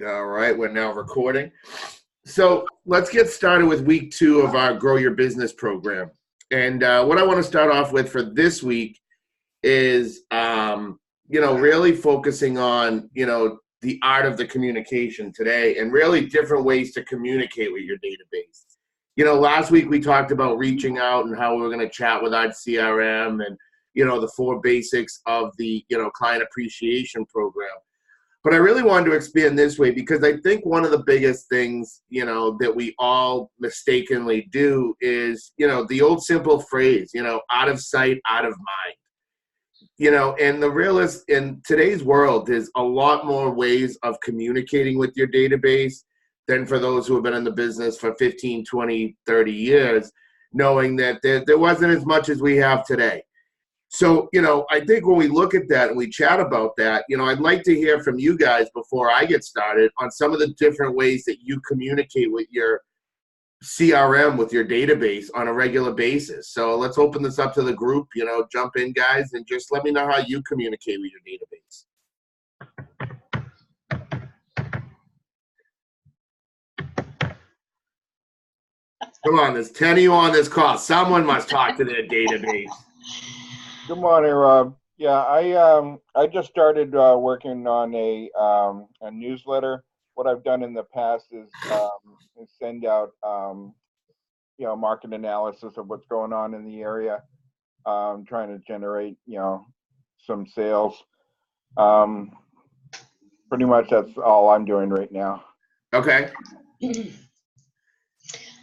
All right, we're now recording. So let's get started with week 2 of our Grow Your Business program. And what I want to start off with for this week is, really focusing on, the art of the communication today and really different ways to communicate with your database. Last week we talked about reaching out and how we were going to chat with our CRM and, the 4 basics of the, client appreciation program. But I really wanted to expand this way because I think one of the biggest things, that we all mistakenly do is, the old simple phrase, out of sight, out of mind. And the realist in today's world, there's a lot more ways of communicating with your database than for those who have been in the business for 15, 20, 30 years, knowing that there wasn't as much as we have today. So, I think when we look at that and we chat about that, I'd like to hear from you guys before I get started on some of the different ways that you communicate with your CRM, with your database on a regular basis. So let's open this up to the group, jump in, guys, and just let me know how you communicate with your database. Come on, there's 10 of you on this call. Someone must talk to their database. Good morning, Rob. Yeah, I just started working on a newsletter. What I've done in the past is send out market analysis of what's going on in the area, trying to generate some sales. Pretty much that's all I'm doing right now. Okay.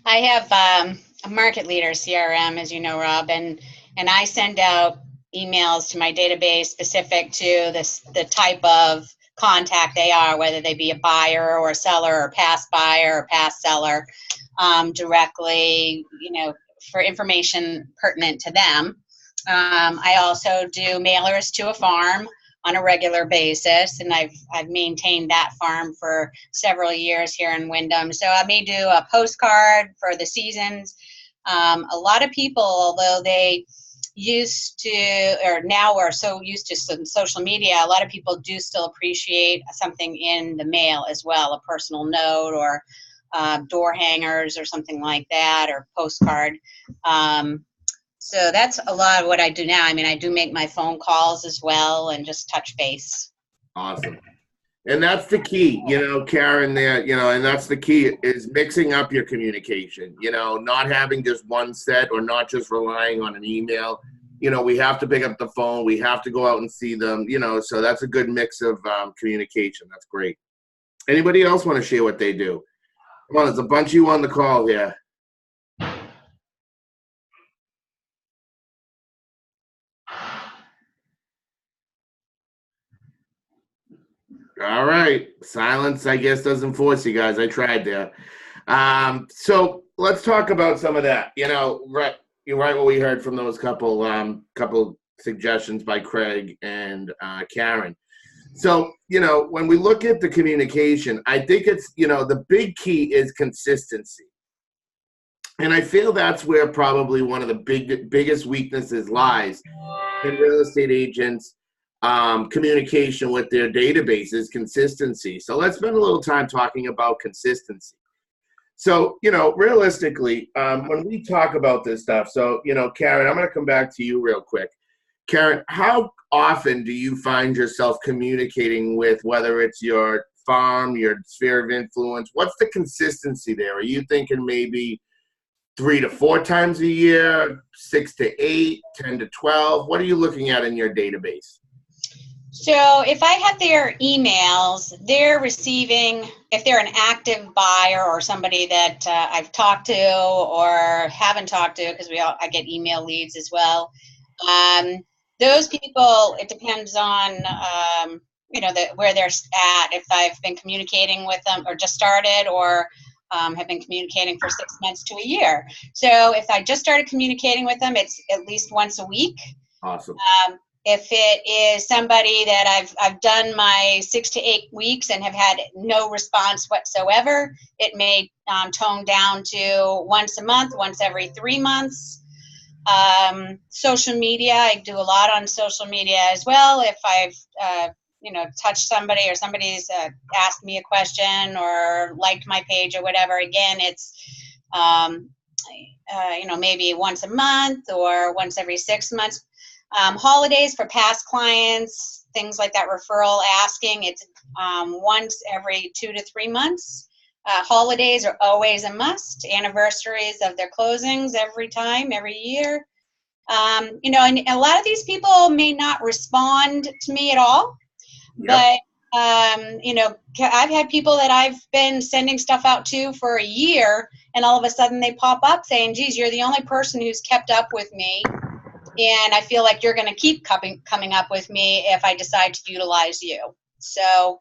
I have a market leader CRM, as you know, Rob, and I send out emails to my database specific to the type of contact they are, whether they be a buyer or a seller or past buyer or past seller, directly, for information pertinent to them. I also do mailers to a farm on a regular basis, and I've maintained that farm for several years here in Wyndham. So I may do a postcard for the seasons. A lot of people, although they used to, or now are so used to some social media, a lot of people do still appreciate something in the mail as well, a personal note or door hangers or something like that, or postcard. So that's a lot of what I do now. I mean, I do make my phone calls as well and just touch base. Awesome. And that's the key, Karen, there, and that's the key is mixing up your communication, not having just one set or not just relying on an email. We have to pick up the phone. We have to go out and see them, so that's a good mix of communication. That's great. Anybody else want to share what they do? Come on, there's a bunch of you on the call here. All right. Silence, I guess, doesn't force you guys. I tried there. So let's talk about some of that. Right, you're right what we heard from those couple suggestions by Craig and Karen. So, when we look at the communication, I think it's, the big key is consistency. And I feel that's where probably one of the biggest weaknesses lies in real estate agents' communication with their database is consistency. So let's spend a little time talking about consistency. So, realistically, when we talk about this stuff, so, Karen, I'm going to come back to you real quick. Karen, how often do you find yourself communicating with, whether it's your farm, your sphere of influence? What's the consistency there? Are you thinking maybe 3 to 4 times a year, 6 to 8, 10 to 12? What are you looking at in your database? So if I have their emails, they're receiving, if they're an active buyer or somebody that I've talked to or haven't talked to, because I get email leads as well. Those people, it depends on where they're at. If I've been communicating with them or just started, or have been communicating for 6 months to a year. So if I just started communicating with them, it's at least once a week. Awesome. If it is somebody that I've done my 6 to 8 weeks and have had no response whatsoever, it may tone down to once a month, once every 3 months. Social media, I do a lot on social media as well. If I've touched somebody, or somebody's asked me a question or liked my page or whatever. Again, it's, maybe once a month or once every 6 months. Holidays for past clients, things like that, referral asking, it's once every 2 to 3 months. Holidays are always a must. Anniversaries of their closings every year. And a lot of these people may not respond to me at all. Yep. But, I've had people that I've been sending stuff out to for a year, and all of a sudden they pop up saying, geez, you're the only person who's kept up with me, and I feel like you're going to keep coming up with me if I decide to utilize you. So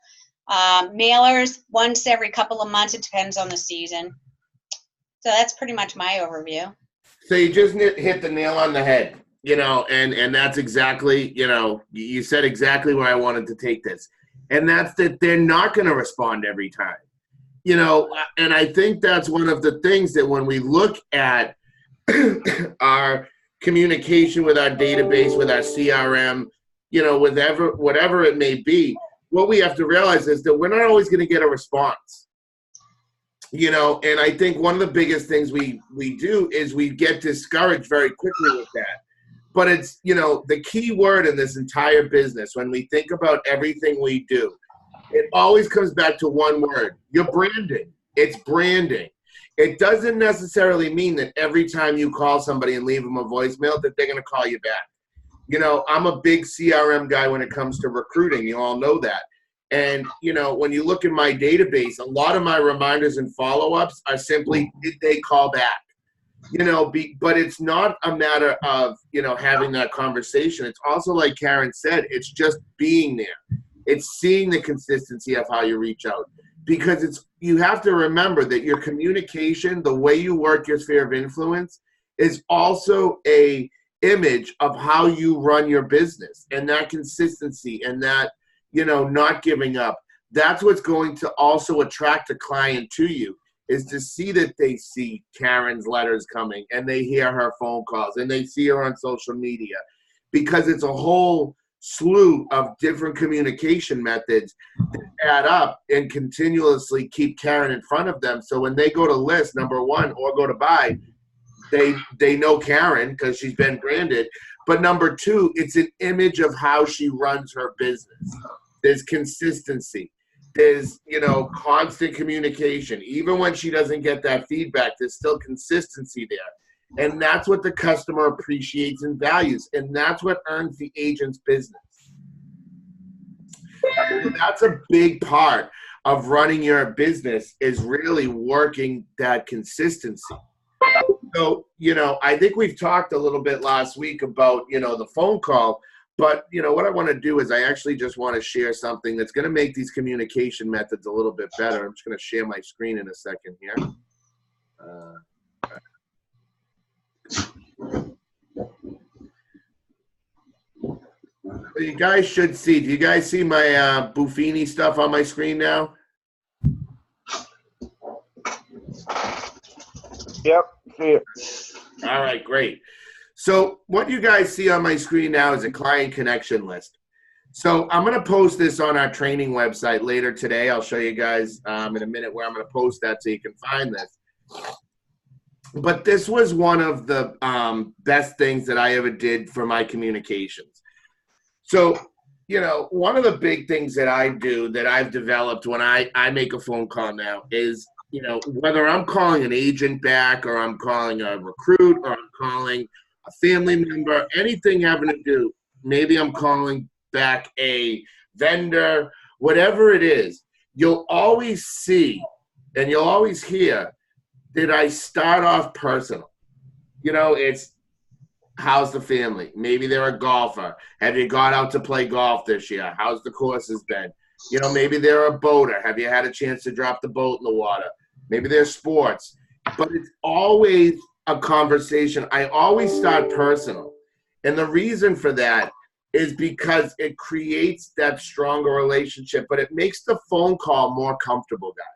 mailers once every couple of months. It depends on the season. So that's pretty much my overview. So you just hit the nail on the head, and that's exactly, you said exactly where I wanted to take this. And that's that they're not going to respond every time, and I think that's one of the things that when we look at our communication with our database, with our CRM, whatever it may be, what we have to realize is that we're not always going to get a response. And I think one of the biggest things we do is we get discouraged very quickly with that. But it's, the key word in this entire business, when we think about everything we do, it always comes back to one word: your branding. It's branding. It doesn't necessarily mean that every time you call somebody and leave them a voicemail that they're going to call you back. I'm a big CRM guy when it comes to recruiting. You all know that. And, when you look at my database, a lot of my reminders and follow-ups are simply, did they call back? But it's not a matter of, having that conversation. It's also, like Karen said, it's just being there. It's seeing the consistency of how you reach out. Because you have to remember that your communication, the way you work your sphere of influence, is also a image of how you run your business, and that consistency and that, not giving up. That's what's going to also attract a client to you, is to see that they see Karen's letters coming and they hear her phone calls and they see her on social media, because it's a whole slew of different communication methods that add up and continuously keep Karen in front of them. So when they go to list, number one, or go to buy, they know Karen because she's been branded. But number two, it's an image of how she runs her business. There's consistency. There's, constant communication. Even when she doesn't get that feedback, there's still consistency there. And that's what the customer appreciates and values. And that's what earns the agent's business. So that's a big part of running your business, is really working that consistency. So, I think we've talked a little bit last week about, the phone call. But, what I want to do is I actually just want to share something that's going to make these communication methods a little bit better. I'm just going to share my screen in a second here. You guys should see. Do you guys see my Buffini stuff on my screen now? Yep, see it. All right, great. So what you guys see on my screen now is a client connection list. So I'm going to post this on our training website later today. I'll show you guys in a minute where I'm going to post that so you can find this. But this was one of the best things that I ever did for my communications. So, one of the big things that I do, that I've developed when I make a phone call now, is, whether I'm calling an agent back, or I'm calling a recruit, or I'm calling a family member, anything having to do, maybe I'm calling back a vendor, whatever it is, you'll always see and you'll always hear that I start off personal. It's, how's the family? Maybe they're a golfer. Have you gone out to play golf this year? How's the courses been? Maybe they're a boater. Have you had a chance to drop the boat in the water? Maybe they're sports. But it's always a conversation. I always start personal. And the reason for that is because it creates that stronger relationship, but it makes the phone call more comfortable, guys.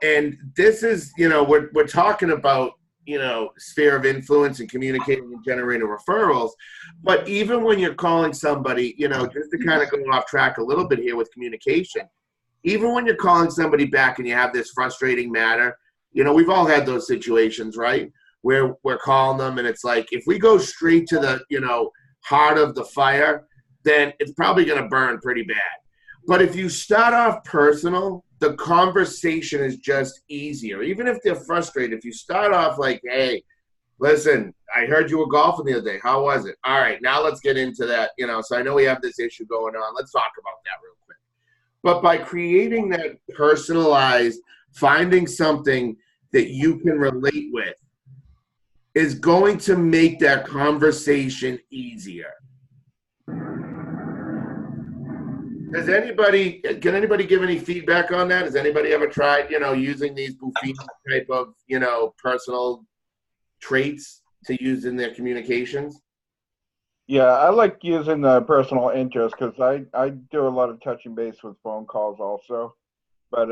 And this is, we're talking about, sphere of influence and communicating and generating referrals. But even when you're calling somebody, just to kind of go off track a little bit here with communication, even when you're calling somebody back and you have this frustrating matter, we've all had those situations, right? Where we're calling them and it's like, if we go straight to the, heart of the fire, then it's probably going to burn pretty bad. But if you start off personal, the conversation is just easier. Even if they're frustrated, if you start off like, hey, listen, I heard you were golfing the other day. How was it? All right, now let's get into that. So I know we have this issue going on. Let's talk about that real quick. But by creating that personalized, finding something that you can relate with is going to make that conversation easier. Can anybody give any feedback on that? Has anybody ever tried, using these Buffini type of, personal traits to use in their communications? Yeah, I like using the personal interest because I do a lot of touching base with phone calls also. But,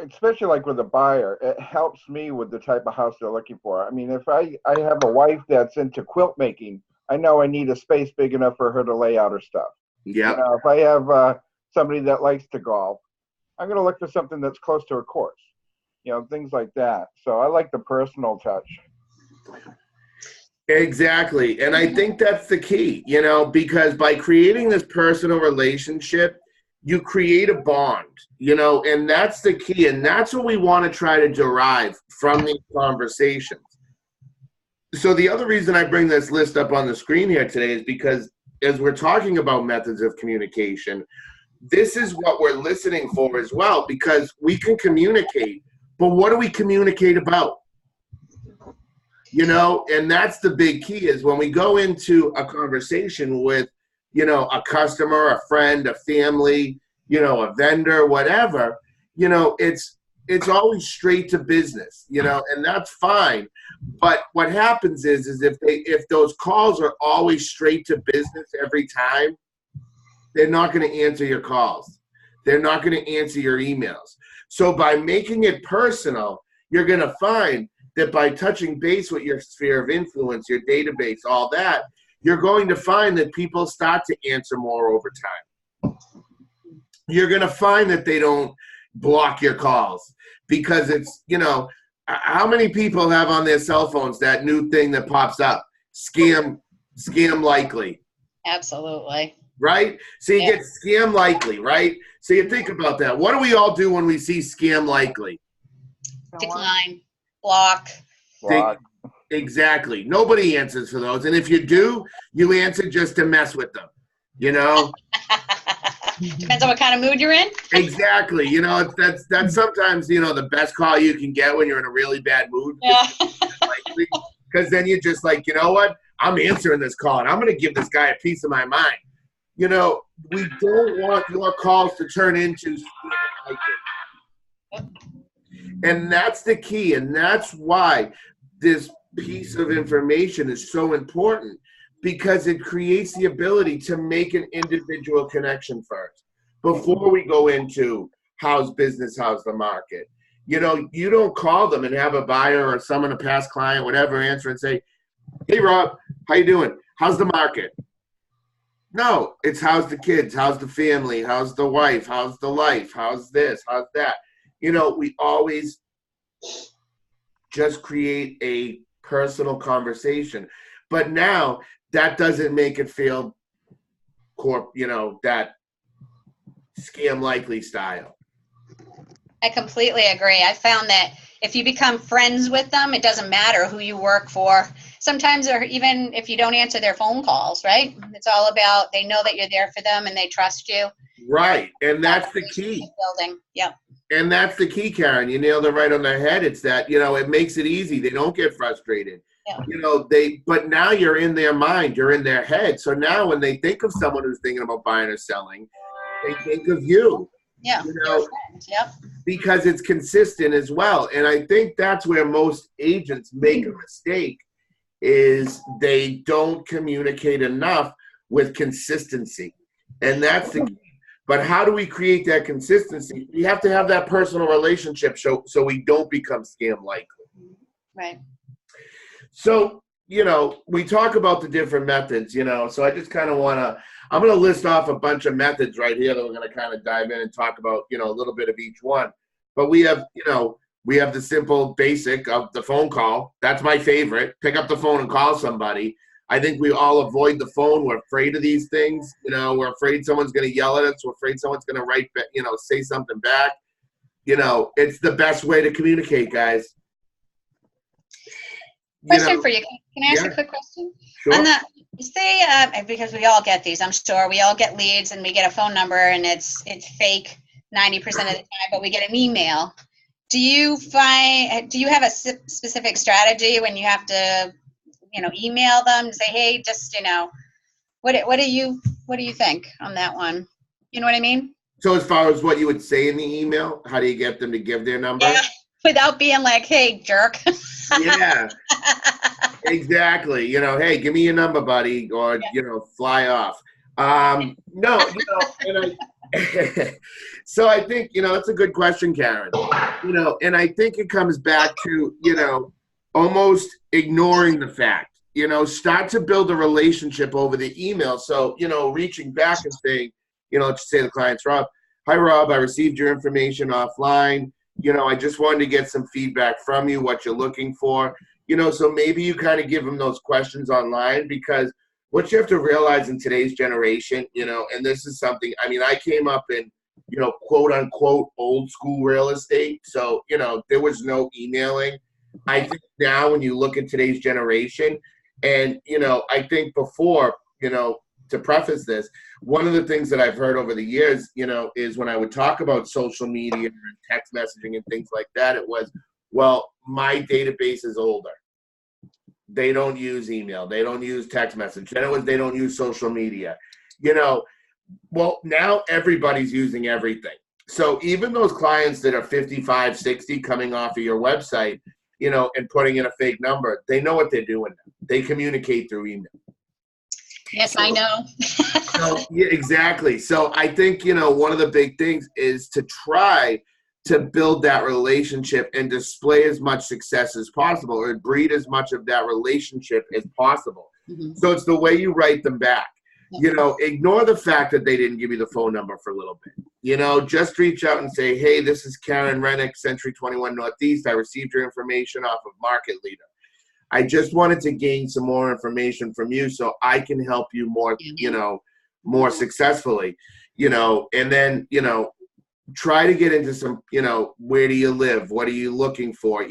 especially like with a buyer, it helps me with the type of house they're looking for. I mean, if I have a wife that's into quilt making, I know I need a space big enough for her to lay out her stuff. Yeah. If I have somebody that likes to golf, I'm going to look for something that's close to a course, things like that. So I like the personal touch. Exactly. And I think that's the key, because by creating this personal relationship, you create a bond, and that's the key. And that's what we want to try to derive from these conversations. So the other reason I bring this list up on the screen here today is because as we're talking about methods of communication, this is what we're listening for as well, because we can communicate, but what do we communicate about? And that's the big key is when we go into a conversation with, a customer, a friend, a family, a vendor, whatever, it's always straight to business, and that's fine. But what happens is if those calls are always straight to business every time, they're not going to answer your calls. They're not going to answer your emails. So by making it personal, you're going to find that by touching base with your sphere of influence, your database, all that, you're going to find that people start to answer more over time. You're going to find that they don't block your calls because it's, how many people have on their cell phones that new thing that pops up? Scam likely. Absolutely. Right? So you get scam likely, right? So you think about that. What do we all do when we see scam likely? Decline. Block. Exactly. Nobody answers for those. And if you do, you answer just to mess with them. Depends on what kind of mood you're in. Exactly. That's sometimes, the best call you can get when you're in a really bad mood. Yeah. Because then you're just like, you know what? I'm answering this call and I'm going to give this guy a piece of my mind. We don't want your calls to turn into and that's the key. And that's why this piece of information is so important, because it creates the ability to make an individual connection first before we go into how's business, how's the market. You don't call them and have a buyer or someone, a past client, whatever, answer and say, hey, Rob, how you doing? How's the market? No, it's how's the kids, how's the family, how's the wife, how's the life, how's this, how's that. We always just create a personal conversation. But now that doesn't make it feel that scam likely style. I completely agree. I found that if you become friends with them, it doesn't matter who you work for. Sometimes, or even if you don't answer their phone calls, right? It's all about, they know that you're there for them and they trust you. Right. And that's the key. Building. Yep. And that's the key, Karen. You nailed it right on the head. It's that, it makes it easy. They don't get frustrated. Yeah. But now you're in their mind, you're in their head. So now when they think of someone who's thinking about buying or selling, they think of you. Yeah. Yep. Because it's consistent as well. And I think that's where most agents make a mistake, is they don't communicate enough with consistency. And that's the key. But how do we create that consistency? We have to have that personal relationship so we don't become scam likely. Right. So, we talk about the different methods, so I just kind of I'm going to list off a bunch of methods right here that we're going to kind of dive in and talk about, a little bit of each one. But we have the simple basic of the phone call. That's my favorite. Pick up the phone and call somebody. I think we all avoid the phone. We're afraid of these things. We're afraid someone's going to yell at us. We're afraid someone's going to say something back. It's the best way to communicate, guys. Question for you. Can I ask yeah. a quick question? Sure. On the, say, because we all get these, I'm sure we all get leads and we get a phone number and it's fake 90% of the time, but we get an email. Do you have a specific strategy when you have to, email them and say, hey, just, what do you think on that one? You know what I mean? So as far as what you would say in the email, how do you get them to give their number? Yeah, without being like, hey, jerk. Yeah, exactly. Hey, give me your number, buddy, or, fly off. No, and so I think, that's a good question, Karen. And I think it comes back to, almost ignoring the fact, start to build a relationship over the email. So, reaching back and saying, let's say the client's Rob. Hi, Rob, I received your information offline. I just wanted to get some feedback from you, what you're looking for. So maybe you kind of give them those questions online, because what you have to realize in today's generation, and this is something, I came up in, quote unquote, old school real estate. So, there was no emailing. I think now when you look at today's generation, and, I think before, to preface this, one of the things that I've heard over the years, is when I would talk about social media and text messaging and things like that, it was, well, my database is older. They don't use email. They don't use text message. Then it was, they don't use social media. Well, now everybody's using everything. So even those clients that are 55, 60 coming off of your website, and putting in a fake number, they know what they're doing. They communicate through email. Yes, I know. So, yeah, exactly. So I think, one of the big things is to try to build that relationship and display as much success as possible, or breed as much of that relationship as possible. Mm-hmm. So it's the way you write them back. Ignore the fact that they didn't give you the phone number for a little bit. Just reach out and say, hey, this is Karen Rennick, Century 21 Northeast. I received your information off of Market Leader. I just wanted to gain some more information from you so I can help you more, more successfully, and then, try to get into some, where do you live? What are you looking for?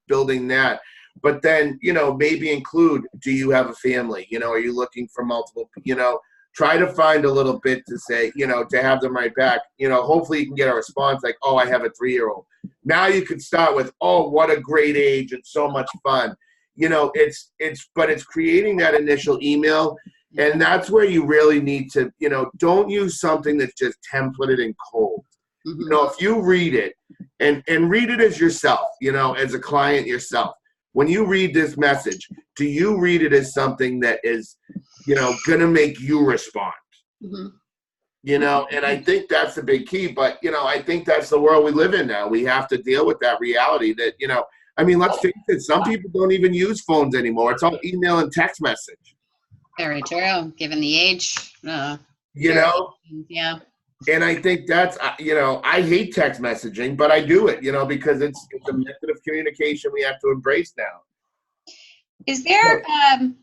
Building that. But then, maybe include, do you have a family? Are you looking for multiple, try to find a little bit to say, to have them right back. Hopefully you can get a response like, oh, I have a 3-year-old. Now you can start with, oh, what a great age. It's so much fun. But it's creating that initial email. And that's where you really need to, don't use something that's just templated and cold. Mm-hmm. If you read it and read it as yourself, as a client yourself, when you read this message, do you read it as something that is, going to make you respond? Mm-hmm. And I think that's the big key. But, I think that's the world we live in now. We have to deal with that reality that, let's face it, some people don't even use phones anymore. It's all email and text message. Very true, given the age. Yeah. And I think that's, I hate text messaging, but I do it, because it's a method of communication we have to embrace now. Is there,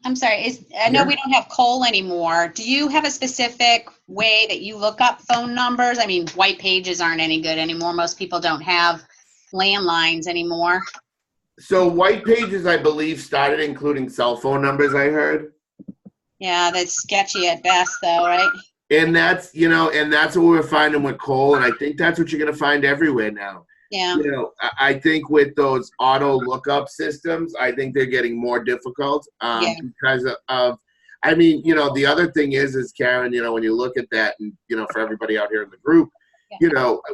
I'm sorry, I know we don't have Cole anymore. Do you have a specific way that you look up phone numbers? White pages aren't any good anymore. Most people don't have landlines anymore. So white pages, I believe, started including cell phone numbers, I heard. Yeah, that's sketchy at best, though, right? And that's, and that's what we're finding with Cole. And I think that's what you're going to find everywhere now. Yeah. I think with those auto lookup systems, I think they're getting more difficult because of, the other thing is Karen, when you look at that and, for everybody out here in the group,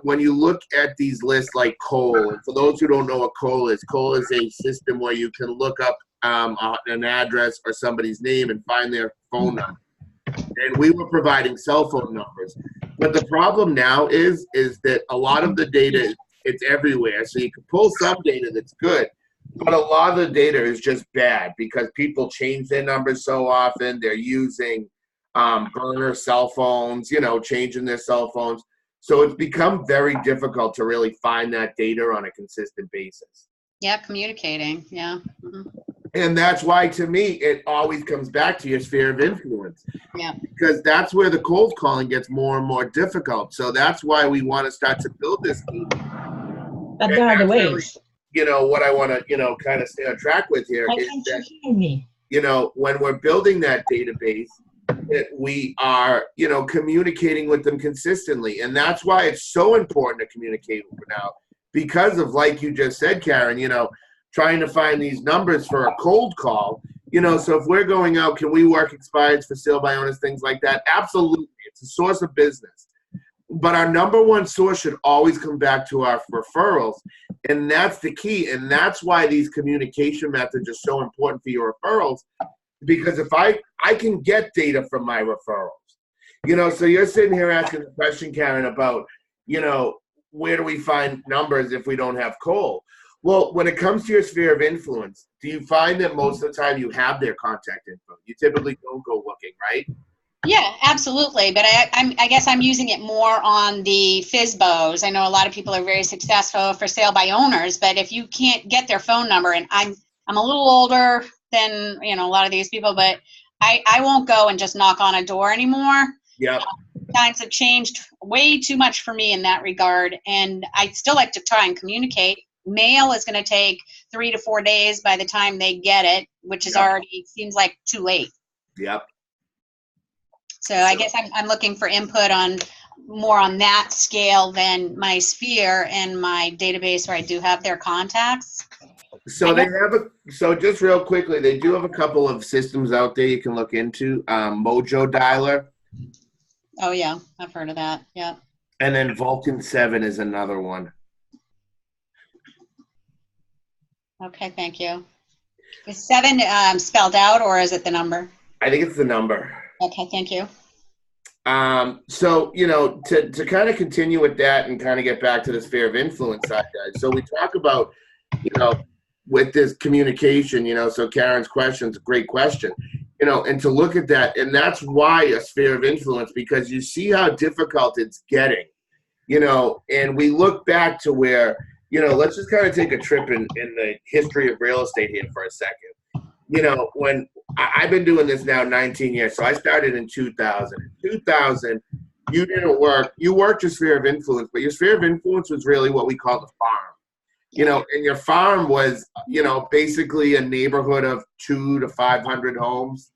when you look at these lists like Cole, and for those who don't know what Cole is a system where you can look up an address or somebody's name and find their phone number. And we were providing cell phone numbers. But the problem now is that a lot of the data, it's everywhere. So you can pull some data that's good, But a lot of the data is just bad because people change their numbers so often. They're using burner cell phones, changing their cell phones. So it's become very difficult to really find that data on a consistent basis. Yeah, communicating. Yeah. And that's why, to me, it always comes back to your sphere of influence. Yeah. Because that's where the cold calling gets more and more difficult. So that's why we want to start to build this team. But there are the ways. What I want to, kind of stay on track with here is that, hear me? when we're building that database, we are, communicating with them consistently. And that's why it's so important to communicate now because of, like you just said, Karen, trying to find these numbers for a cold call, so if we're going out, can we work expireds for sale by owners, things like that? Absolutely. It's a source of business. But our number one source should always come back to our referrals. And that's the key. And that's why these communication methods are so important for your referrals. Because if I can get data from my referrals, so you're sitting here asking the question, Karen, about, where do we find numbers if we don't have cold? Well, when it comes to your sphere of influence, do you find that most of the time you have their contact info? You typically don't go looking, right? Yeah, absolutely. But I guess I'm using it more on the FSBOs. I know a lot of people are very successful for sale by owners, but if you can't get their phone number, and I'm a little older than a lot of these people, but I won't go and just knock on a door anymore. Yeah. Times have changed way too much for me in that regard, and I still like to try and communicate. Mail is going to take 3 to 4 days by the time they get it, which is already seems like too late. Yep. So I guess I'm looking for input on more on that scale than my sphere and my database where I do have their contacts. So so just real quickly, they do have a couple of systems out there you can look into. Mojo Dialer. Oh yeah, I've heard of that. Yeah. And then Vulcan 7 is another one. Okay, thank you. Is 7 spelled out, or is it the number? I think it's the number. Okay, thank you. So, to kind of continue with that and kind of get back to the sphere of influence side, guys. So we talk about, with this communication, so Karen's question is a great question, and to look at that. And that's why a sphere of influence, because you see how difficult it's getting, and we look back to where, let's just kind of take a trip in the history of real estate here for a second. When I've been doing this now 19 years, so I started in 2000. In 2000, you didn't work. You worked your sphere of influence, but your sphere of influence was really what we call the farm. And your farm was, basically a neighborhood of 200 to 500 homes.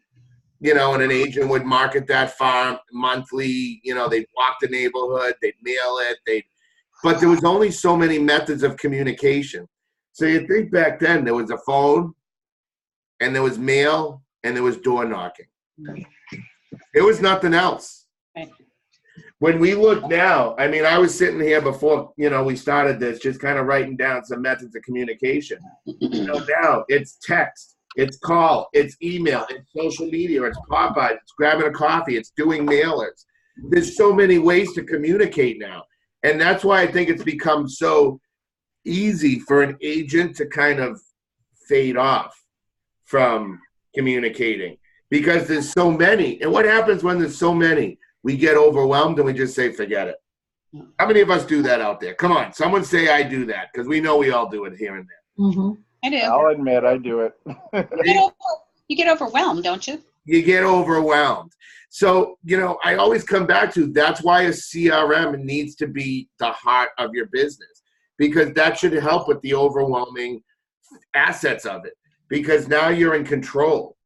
And an agent would market that farm monthly. They'd walk the neighborhood, they'd mail it, but there was only so many methods of communication. So you think back then there was a phone, and there was mail, and there was door knocking. There was nothing else. Right. When we look now, I was sitting here before, we started this, just kind of writing down some methods of communication. Now it's text, it's call, it's email, it's social media, it's Popeyes, it's grabbing a coffee, it's doing mailers. There's so many ways to communicate now. And that's why I think it's become so easy for an agent to kind of fade off from communicating, because there's so many. And what happens when there's so many? We get overwhelmed and we just say, forget it. How many of us do that out there? Come on, someone say I do that, because we know we all do it here and there. Mm-hmm. I do. I'll admit I do it. You get overwhelmed, don't you? You get overwhelmed. So, I always come back to, that's why a CRM needs to be the heart of your business, because that should help with the overwhelming assets of it. Because now you're in control,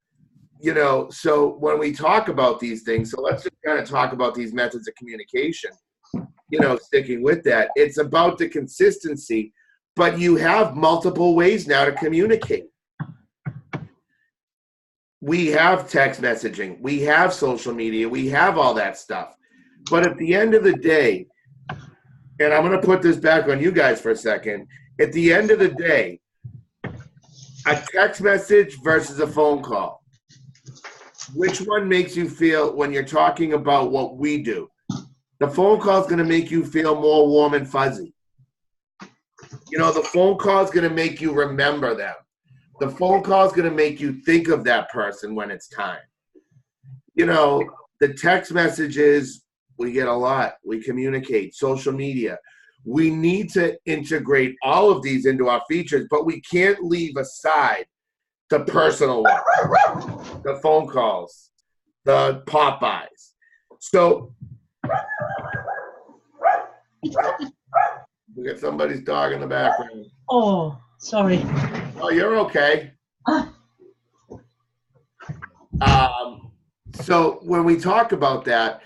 so when we talk about these things, so let's just kind of talk about these methods of communication, sticking with that. It's about the consistency, but you have multiple ways now to communicate. We have text messaging, we have social media, we have all that stuff. But at the end of the day, and I'm going to put this back on you guys for a second, at the end of the day, a text message versus a phone call. Which one makes you feel, when you're talking about what we do? The phone call is going to make you feel more warm and fuzzy. The phone call is going to make you remember them. The phone call is going to make you think of that person when it's time. You know, the text messages, we get a lot. We communicate, social media. We need to integrate all of these into our features, but we can't leave aside the personal one, the phone calls, the pop-bys. So, we got somebody's dog in the background. Oh, sorry. Oh, you're okay. So when we talk about that,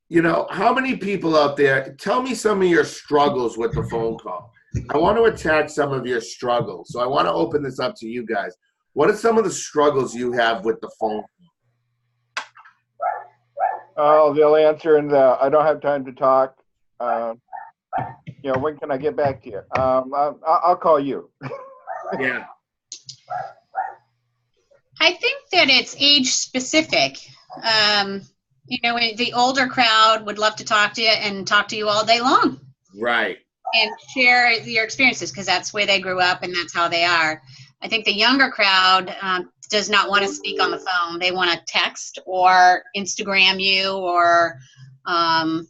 you know, how many people out there, tell me some of your struggles with the phone call. I want to attack some of your struggles. So I want to open this up to you guys. What are some of the struggles you have with the phone? Oh, they'll answer in the, I don't have time to talk. You know, when can I get back to you? I'll call you. Yeah. I think that it's age specific. You know, the older crowd would love to talk to you and talk to you all day long. Right. And share your experiences because that's where they grew up and that's how they are. I think the younger crowd does not want to speak on the phone. They want to text or Instagram you or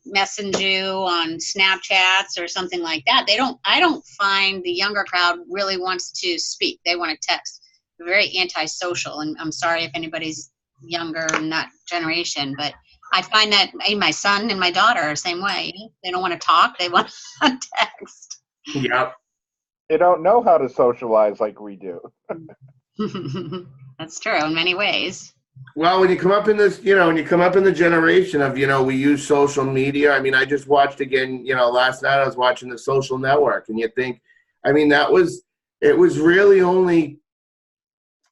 message you on Snapchats or something like that. I don't find the younger crowd really wants to speak. They want to text. They're very antisocial, and I'm sorry if anybody's younger in that generation, but I find that my son and my daughter are the same way. They don't want to talk. They want to text. Yep. They don't know how to socialize like we do. That's true in many ways. Well, when you come up in this, you know, when you come up in the generation of, you know, we use social media. I mean, I just watched again, you know, last night I was watching The Social Network, and you think, I mean, it was really only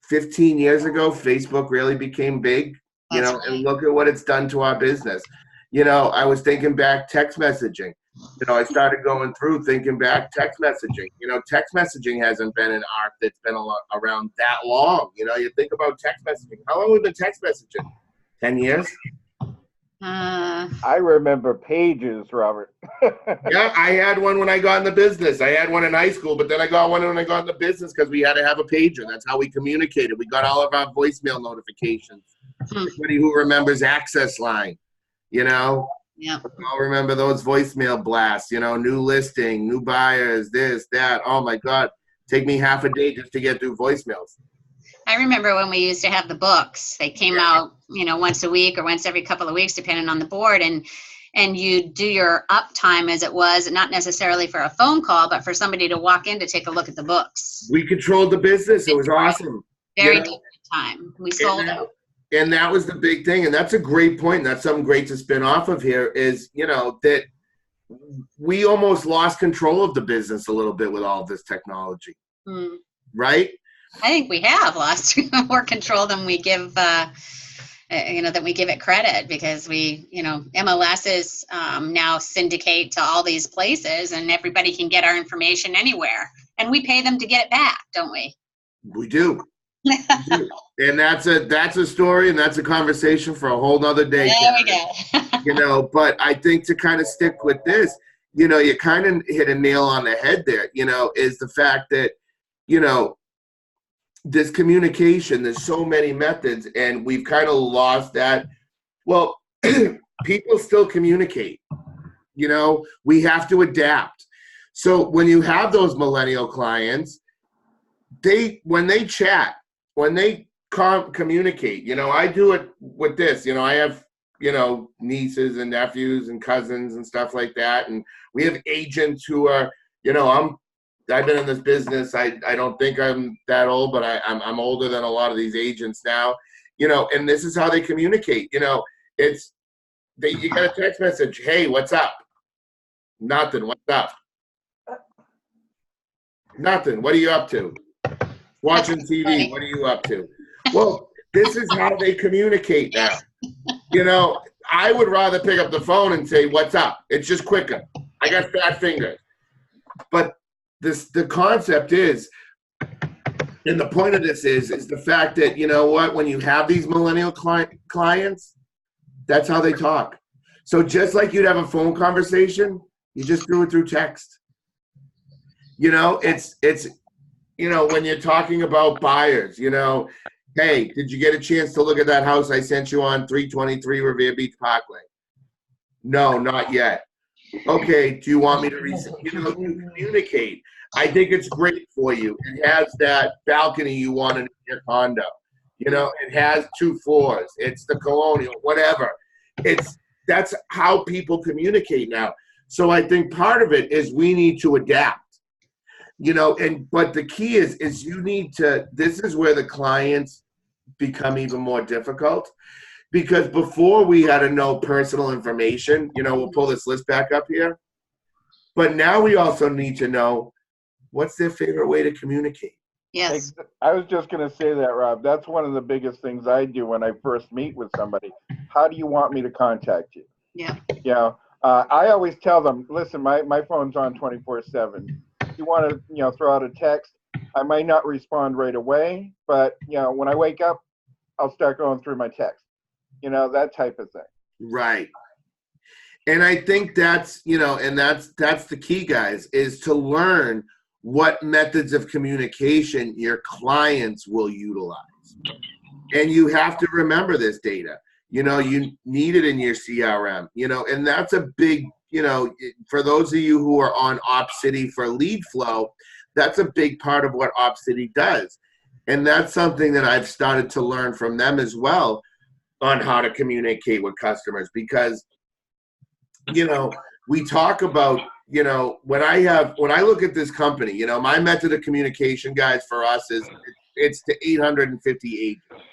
15 years ago, Facebook really became big, you know, and look at what it's done to our business. You know, I was thinking back text messaging. You know, I started going through thinking back text messaging. You know, text messaging hasn't been an art that's been around that long. You know, you think about text messaging. How long have we been text messaging? 10 years? I remember pages, Robert. Yeah, I had one when I got in the business. I had one in high school, but then I got one when I got in the business because we had to have a pager. That's how we communicated. We got all of our voicemail notifications. Anybody who remembers Access Line, you know? Yeah. I'll remember those voicemail blasts, you know, new listing, new buyers, this, that. Oh my God. Take me half a day just to get through voicemails. I remember when we used to have the books. They came out, you know, once a week or once every couple of weeks, depending on the board. And you do your uptime as it was, not necessarily for a phone call, but for somebody to walk in to take a look at the books. We controlled the business. It was awesome. Very different time. We sold out. And that was the big thing. And that's a great point. That's something great to spin off of here is, you know, that we almost lost control of the business a little bit with all of this technology. Right? I think we have lost more control than we give, you know, that we give it credit because we, you know, MLSs now syndicate to all these places and everybody can get our information anywhere. And we pay them to get it back, don't we? We do. And that's a story and that's a conversation for a whole nother day. There we go. You know, but I think to kind of stick with this, you know, you kind of hit a nail on the head there, you know, is the fact that, you know, this communication, there's so many methods and we've kind of lost that. Well, people still communicate, you know, we have to adapt. So when you have those millennial clients, when they chat, when they communicate, you know, I do it with this, you know, I have, you know, nieces and nephews and cousins and stuff like that. And we have agents who are, you know, I've been in this business. I don't think I'm that old, but I'm older than a lot of these agents now, you know, and this is how they communicate. You know, you get a text message. Hey, what's up? Nothing. What's up? Nothing. What are you up to? Watching TV. What are you up to? Well, this is how they communicate now. You know, I would rather pick up the phone and say, what's up? It's just quicker. I got fat fingers. But the concept is, and the point of this is the fact that, you know what, when you have these millennial clients, that's how they talk. So just like you'd have a phone conversation, you just do it through text. You know, you know, when you're talking about buyers, you know, hey, did you get a chance to look at that house I sent you on 323 Revere Beach Parkway? No, not yet. Okay, do you want me to you know, you communicate. I think it's great for you. It has that balcony you wanted in your condo. You know, it has 2 floors. It's the colonial, whatever. That's how people communicate now. So I think part of it is we need to adapt. You know, but the key is you need to, this is where the clients become even more difficult, because before we had to know personal information. You know, we'll pull this list back up here, but now we also need to know what's their favorite way to communicate. Yes. I was just going to say that, Rob. That's one of the biggest things I do when I first meet with somebody. How do you want me to contact you? Yeah. You know, I always tell them, listen, my phone's on 24/7. If you want to, you know, throw out a text, I might not respond right away, but, you know, when I wake up, I'll start going through my text. You know, that type of thing. Right. And I think that's, you know, and that's the key, guys, is to learn what methods of communication your clients will utilize. And you have to remember this data. You know, you need it in your CRM, you know, and that's a big, you know, for those of you who are on OpCity for lead flow, that's a big part of what OpCity does. And that's something that I've started to learn from them as well on how to communicate with customers, because, you know, we talk about, you know, when I look at this company, you know, my method of communication, guys, for us is it's to 850 agents,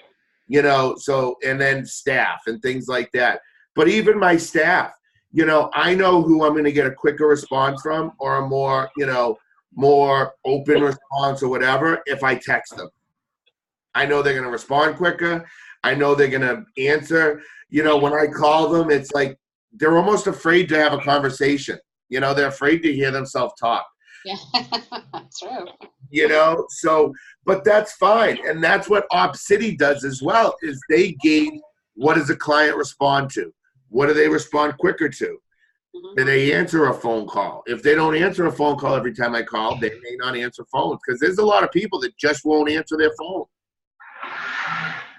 you know, so, and then staff and things like that. But even my staff, you know, I know who I'm going to get a quicker response from, or a more, you know, more open response or whatever if I text them. I know they're going to respond quicker. I know they're going to answer. You know, when I call them, it's like they're almost afraid to have a conversation. You know, they're afraid to hear themselves talk. Yeah. True. You know, so, but that's fine. And that's what OpCity does as well, is they gauge what does a client respond to? What do they respond quicker to? Do they answer a phone call? If they don't answer a phone call every time I call, they may not answer phones, because there's a lot of people that just won't answer their phone.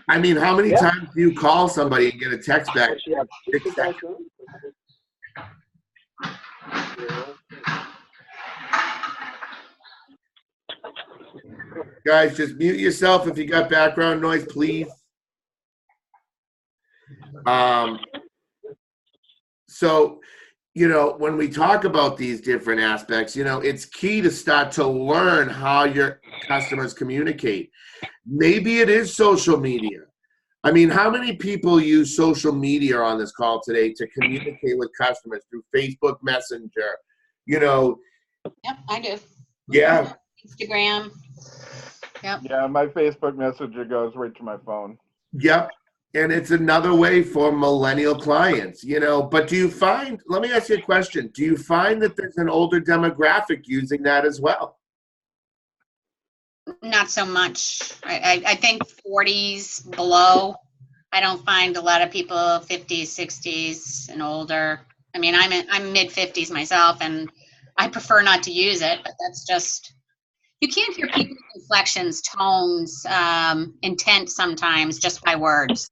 I mean, how many times do you call somebody and get a text back? 6 seconds. Guys, just mute yourself if you got background noise, please. So, you know, when we talk about these different aspects, you know, it's key to start to learn how your customers communicate. Maybe it is social media. I mean, how many people use social media on this call today to communicate with customers through Facebook Messenger? You know. Yep, I do. Yeah. Instagram. Yep. Yeah, my Facebook Messenger goes right to my phone. Yep. And it's another way for millennial clients, you know. But do you find, let me ask you a question, do you find that there's an older demographic using that as well? Not so much. I think 40s below. I don't find a lot of people 50s, 60s, and older. I mean, I'm mid 50s myself, and I prefer not to use it. But that's just, you can't hear people's inflections, tones, intent sometimes just by words.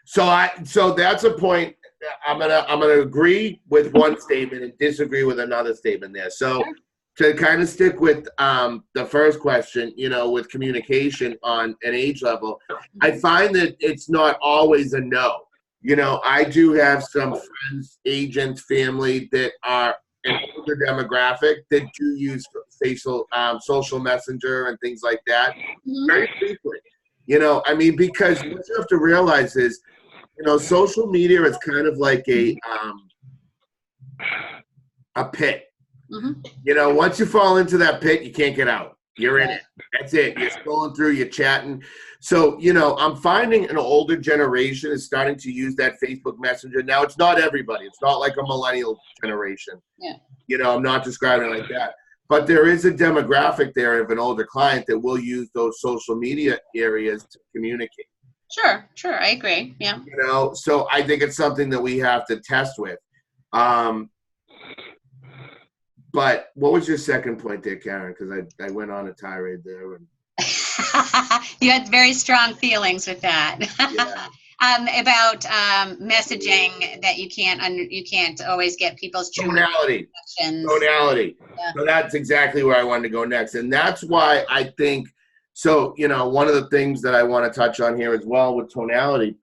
So that's a point. I'm gonna agree with one statement and disagree with another statement there. So. Sure. To kind of stick with the first question, you know, with communication on an age level, I find that it's not always a no. You know, I do have some friends, agents, family that are an older demographic that do use social messenger and things like that very frequently. You know, I mean, because what you have to realize is, you know, social media is kind of like a pit. You know, once you fall into that pit, you can't get out. You're in it. That's it. You're scrolling through, you're chatting. So, you know, I'm finding an older generation is starting to use that Facebook Messenger. Now, it's not everybody. It's not like a millennial generation. Yeah. You know, I'm not describing it like that. But there is a demographic there of an older client that will use those social media areas to communicate. Sure. I agree. Yeah. You know, so I think it's something that we have to test with. But what was your second point there, Karen? Because I went on a tirade there. And you had very strong feelings with that. yeah. About messaging that you can't always get people's true Tonality. questions. Tonality. Yeah. So that's exactly where I wanted to go next. And that's why I think, so, you know, one of the things that I want to touch on here as well with tonality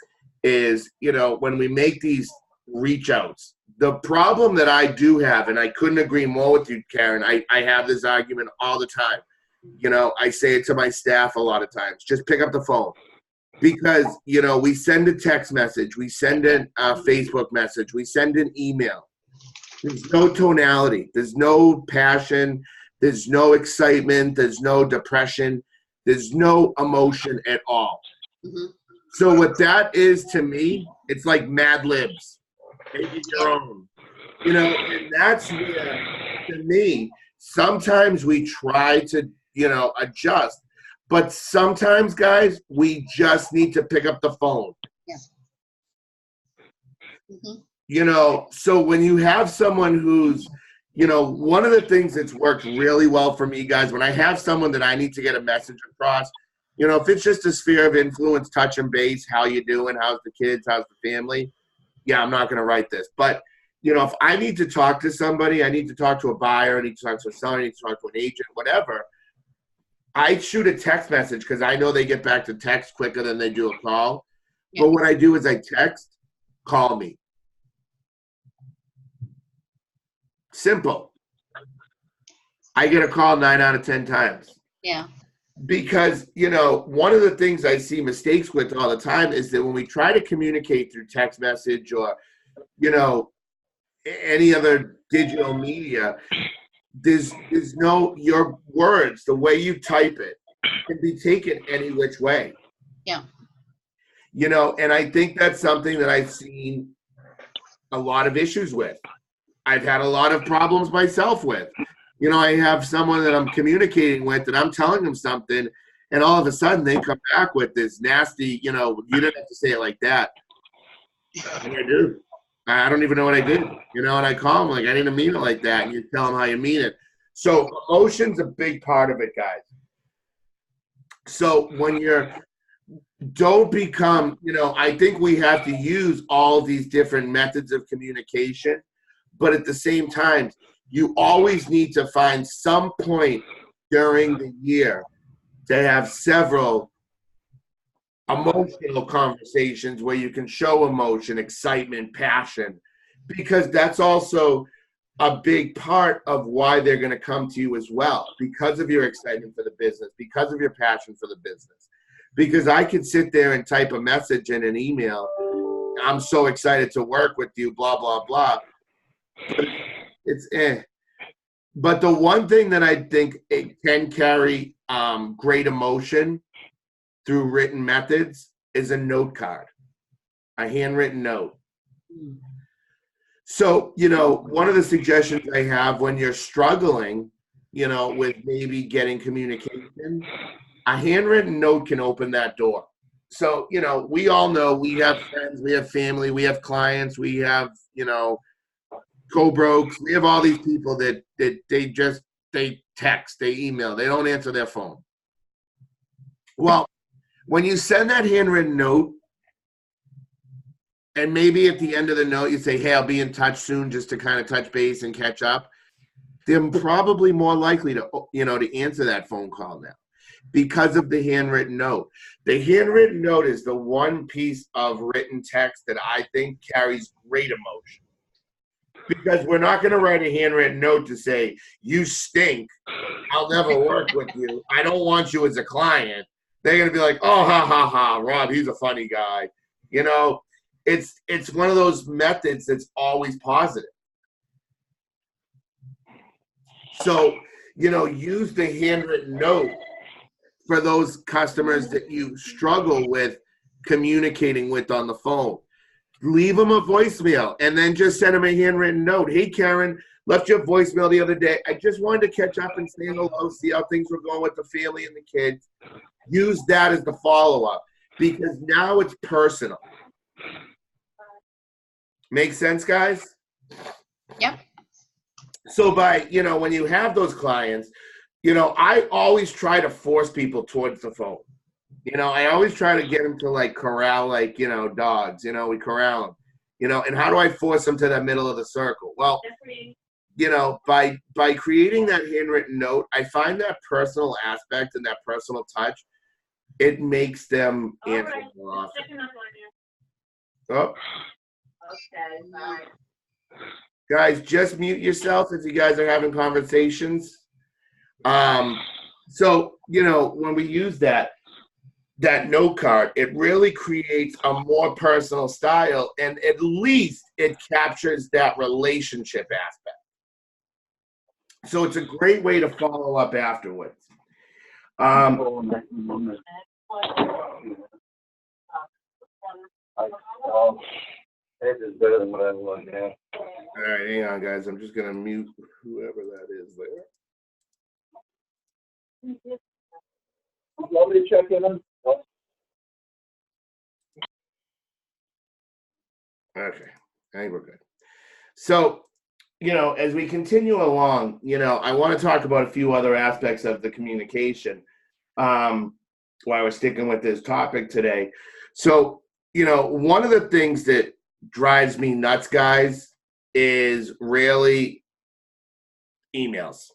is, you know, when we make these reach outs, the problem that I do have, and I couldn't agree more with you, Karen, I have this argument all the time. You know, I say it to my staff a lot of times, just pick up the phone. Because, you know, we send a text message, we send a Facebook message, we send an email. There's no tonality. There's no passion. There's no excitement. There's no depression. There's no emotion at all. Mm-hmm. So what that is to me, it's like Mad Libs. Make it your own. You know, and that's where, to me, sometimes we try to, you know, adjust. But sometimes, guys, we just need to pick up the phone. Yeah. Mm-hmm. You know, so when you have someone who's, you know, one of the things that's worked really well for me, guys, when I have someone that I need to get a message across, you know, if it's just a sphere of influence, touch and base, how you doing, how's the kids, how's the family, yeah, I'm not going to write this. But, you know, if I need to talk to somebody, I need to talk to a buyer, I need to talk to a seller, I need to talk to an agent, whatever, I shoot a text message because I know they get back to text quicker than they do a call. Yeah. But what I do is I text, call me. Simple. I get a call 9 out of 10 times. Yeah. Because, you know, one of the things I see mistakes with all the time is that when we try to communicate through text message or, you know, any other digital media, there's no, your words, the way you type it, can be taken any which way. Yeah. You know, and I think that's something that I've seen a lot of issues with. I've had a lot of problems myself with. You know, I have someone that I'm communicating with and I'm telling them something, and all of a sudden they come back with this nasty, you know, you didn't have to say it like that. And I do. I don't even know what I did, you know, and I call them like, I didn't mean it like that. And you tell them how you mean it. So emotion's a big part of it, guys. So when don't become, you know, I think we have to use all these different methods of communication, but at the same time, you always need to find some point during the year to have several emotional conversations where you can show emotion, excitement, passion, because that's also a big part of why they're going to come to you as well, because of your excitement for the business, because of your passion for the business. Because I could sit there and type a message in an email, I'm so excited to work with you, blah, blah, blah. But it's But the one thing that I think it can carry great emotion through written methods is a note card, a handwritten note. So, you know, one of the suggestions I have when you're struggling, you know, with maybe getting communication, a handwritten note can open that door. So, you know, we all know we have friends, we have family, we have clients, we have, you know, co-brokes. We have all these people that they text, they email, they don't answer their phone. Well, when you send that handwritten note, and maybe at the end of the note you say, hey, I'll be in touch soon, just to kind of touch base and catch up, they're probably more likely to, you know, to answer that phone call now because of the handwritten note. The handwritten note is the one piece of written text that I think carries great emotion. Because we're not going to write a handwritten note to say, you stink, I'll never work with you, I don't want you as a client. They're going to be like, oh, ha, ha, ha, Rob, he's a funny guy. You know, it's one of those methods that's always positive. So, you know, use the handwritten note for those customers that you struggle with communicating with on the phone. Leave them a voicemail and then just send them a handwritten note. Hey, Karen, left your voicemail the other day. I just wanted to catch up and say hello, see how things were going with the family and the kids. Use that as the follow-up because now it's personal. Make sense, guys? Yep. So by, when you have those clients, I always try to force people towards the phone. I always try to get them to like corral, like, dogs, we corral them, and how do I force them to the middle of the circle? Well, by creating that handwritten note, I find that personal aspect and that personal touch, it makes them answer more often. Oh. Okay, bye. Guys, just mute yourself if you guys are having conversations. So, when we use that note card, it really creates a more personal style, and at least it captures that relationship aspect. So it's a great way to follow up afterwards. It is better than what I want now. All right, hang on, guys. I'm just going to mute whoever that is there. You want me to check in? Okay, I think we're good. So, as we continue along, I want to talk about a few other aspects of the communication while we're sticking with this topic today. So, one of the things that drives me nuts, guys, is really emails.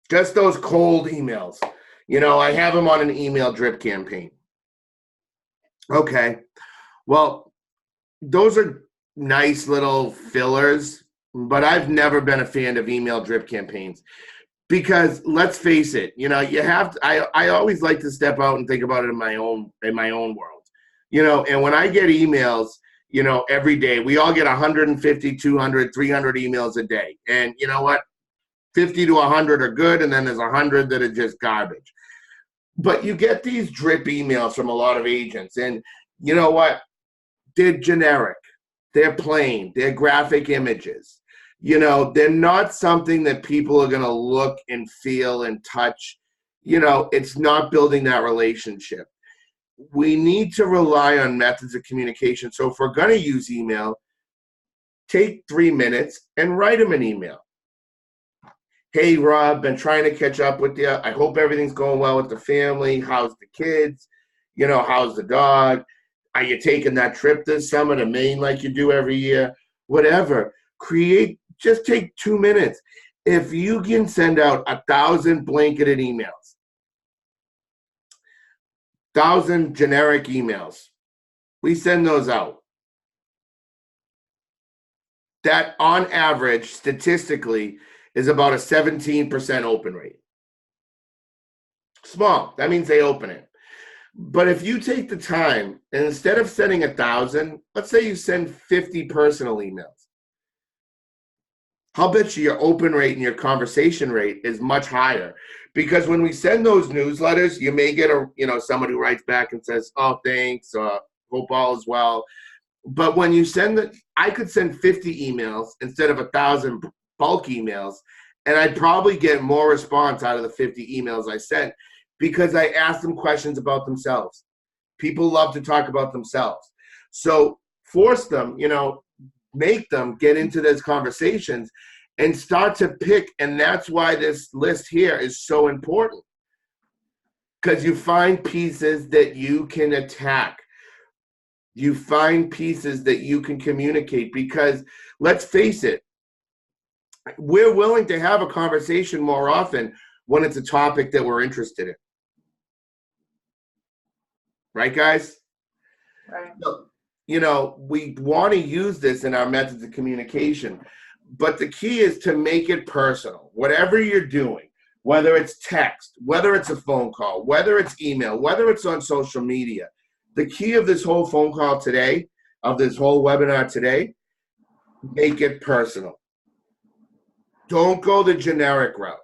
Just those cold emails. I have them on an email drip campaign. Okay. Well, those are nice little fillers, but I've never been a fan of email drip campaigns because let's face it, you have to, I always like to step out and think about it in my own world, and when I get emails, every day, we all get 150, 200, 300 emails a day. And you know what? 50 to 100 are good, and then there's 100 that are just garbage. But you get these drip emails from a lot of agents, and you know what? They're generic. They're plain. They're graphic images. They're not something that people are going to look and feel and touch. It's not building that relationship. We need to rely on methods of communication. So if we're going to use email, take 3 minutes and write them an email. Hey, Rob, been trying to catch up with you. I hope everything's going well with the family. How's the kids? How's the dog? Are you taking that trip this summer to Maine like you do every year? Whatever. Just take 2 minutes. If you can send out 1,000 blanketed emails, 1,000 generic emails, we send those out. That on average, statistically, is about a 17% open rate. Small, that means they open it. But if you take the time, and instead of sending 1,000, let's say you send 50 personal emails, I'll bet you your open rate and your conversation rate is much higher. Because when we send those newsletters, you may get someone who writes back and says, oh, thanks, hope all is well. But when you I could send 50 emails instead of 1,000 bulk emails, and I'd probably get more response out of the 50 emails I sent because I asked them questions about themselves. People love to talk about themselves. So force them, make them get into those conversations and start to pick. And that's why this list here is so important, because you find pieces that you can attack. You find pieces that you can communicate, because let's face it, we're willing to have a conversation more often when it's a topic that we're interested in. Right, guys? Right. So, we want to use this in our methods of communication, but the key is to make it personal. Whatever you're doing, whether it's text, whether it's a phone call, whether it's email, whether it's on social media, the key of this whole phone call today, of this whole webinar today, make it personal. Don't go the generic route.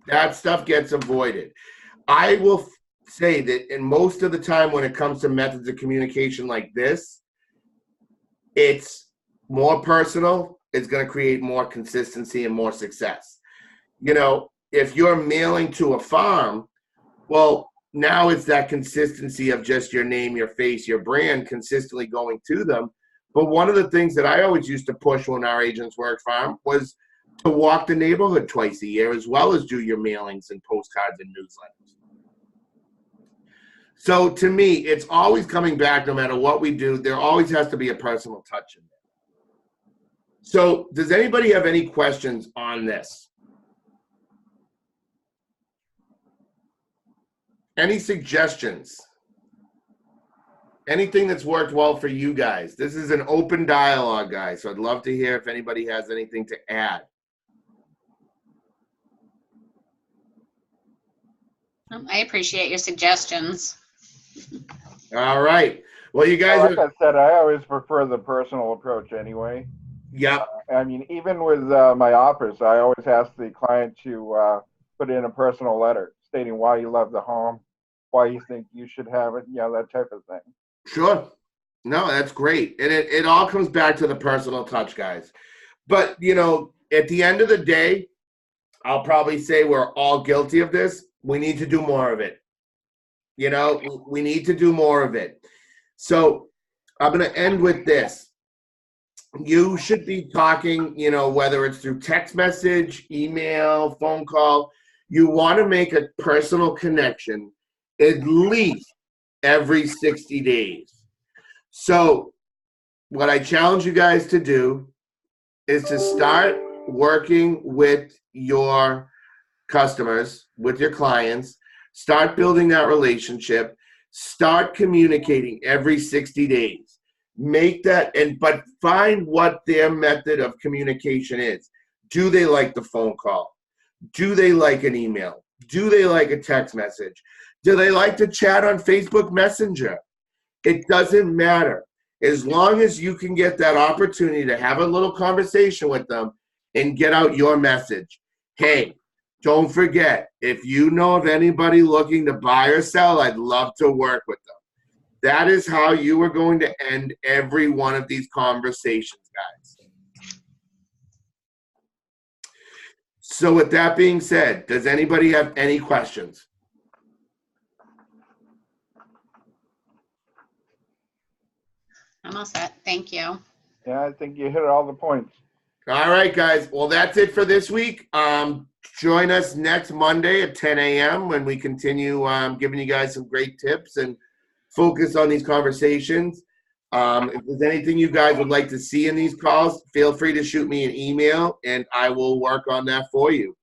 That stuff gets avoided. I will say that in most of the time when it comes to methods of communication like this, it's more personal. It's going to create more consistency and more success. If you're mailing to a farm, well, now it's that consistency of just your name, your face, your brand consistently going to them. But one of the things that I always used to push when our agents worked farm was to walk the neighborhood twice a year, as well as do your mailings and postcards and newsletters. So to me, it's always coming back, no matter what we do, there always has to be a personal touch in there. So does anybody have any questions on this? Any suggestions? Anything that's worked well for you guys? This is an open dialogue, guys, so I'd love to hear if anybody has anything to add. I appreciate your suggestions. All right. Well, you guys Like are. I said, I always prefer the personal approach anyway. Yep. I mean, even with my offers, I always ask the client to put in a personal letter stating why you love the home, why you think you should have it, that type of thing. Sure. No, that's great. And it all comes back to the personal touch, guys. But, at the end of the day, I'll probably say we're all guilty of this. We need to do more of it. We need to do more of it. So I'm going to end with this. You should be talking, whether it's through text message, email, phone call. You want to make a personal connection at least every 60 days. So what I challenge you guys to do is to start working with your customers, with your clients, start building that relationship, start communicating every 60 days. Make that, but find what their method of communication is. Do they like the phone call? Do they like an email? Do they like a text message? Do they like to chat on Facebook Messenger? It doesn't matter. As long as you can get that opportunity to have a little conversation with them and get out your message. Hey, don't forget, if you know of anybody looking to buy or sell, I'd love to work with them. That is how you are going to end every one of these conversations, guys. So with that being said, does anybody have any questions? I'm all set. Thank you. Yeah, I think you hit all the points. All right, guys. Well, that's it for this week. Join us next Monday at 10 a.m. when we continue giving you guys some great tips and focus on these conversations. If there's anything you guys would like to see in these calls, feel free to shoot me an email, and I will work on that for you.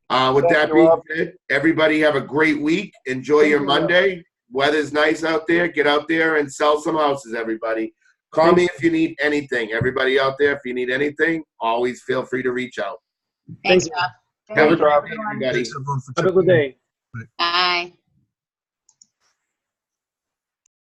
With that being said, everybody have a great week. Enjoy your Monday. Weather's nice out there. Get out there and sell some houses, everybody. Call me if you need anything. Everybody out there, if you need anything, always feel free to reach out. Thanks, Rob. Have a great Rob. day, everybody. Have a good day. Bye.